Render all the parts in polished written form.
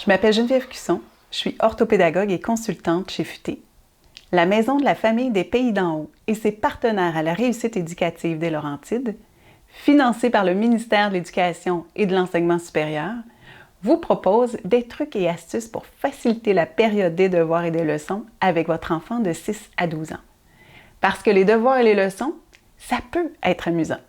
Je m'appelle Geneviève Cusson, je suis orthopédagogue et consultante chez Futé. La Maison de la famille des Pays d'en haut et ses partenaires à la réussite éducative des Laurentides, financés par le ministère de l'Éducation et de l'Enseignement supérieur, vous propose des trucs et astuces pour faciliter la période des devoirs et des leçons avec votre enfant de 6 à 12 ans. Parce que les devoirs et les leçons, ça peut être amusant.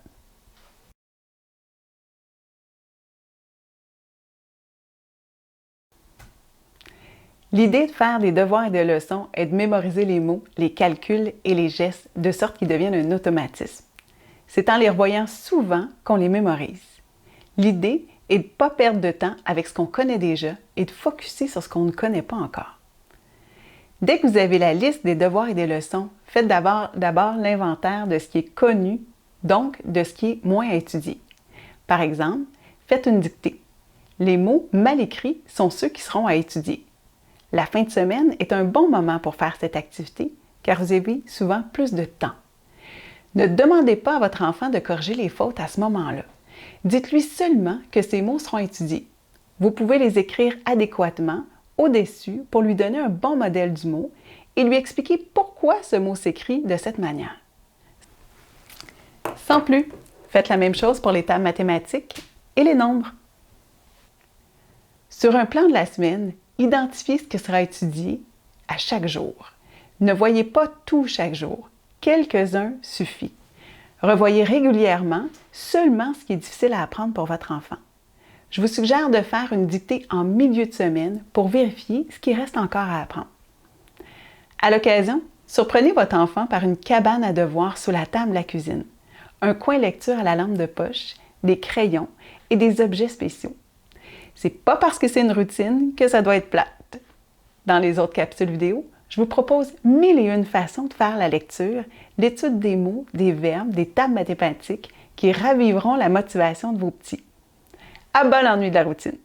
L'idée de faire des devoirs et des leçons est de mémoriser les mots, les calculs et les gestes de sorte qu'ils deviennent un automatisme. C'est en les revoyant souvent qu'on les mémorise. L'idée est de ne pas perdre de temps avec ce qu'on connaît déjà et de focusser sur ce qu'on ne connaît pas encore. Dès que vous avez la liste des devoirs et des leçons, faites d'abord l'inventaire de ce qui est connu, donc de ce qui est moins à étudier. Par exemple, faites une dictée. Les mots mal écrits sont ceux qui seront à étudier. La fin de semaine est un bon moment pour faire cette activité car vous avez souvent plus de temps. Ne demandez pas à votre enfant de corriger les fautes à ce moment-là. Dites-lui seulement que ces mots seront étudiés. Vous pouvez les écrire adéquatement au-dessus pour lui donner un bon modèle du mot et lui expliquer pourquoi ce mot s'écrit de cette manière. Sans plus, faites la même chose pour les tables mathématiques et les nombres. Sur un plan de la semaine, identifiez ce qui sera étudié à chaque jour. Ne voyez pas tout chaque jour. Quelques-uns suffit. Revoyez régulièrement seulement ce qui est difficile à apprendre pour votre enfant. Je vous suggère de faire une dictée en milieu de semaine pour vérifier ce qui reste encore à apprendre. À l'occasion, surprenez votre enfant par une cabane à devoirs sous la table de la cuisine, un coin lecture à la lampe de poche, des crayons et des objets spéciaux. C'est pas parce que c'est une routine que ça doit être plate. Dans les autres capsules vidéo, je vous propose 1001 façons de faire la lecture, l'étude des mots, des verbes, des tables mathématiques qui raviveront la motivation de vos petits. À bon ennui de la routine!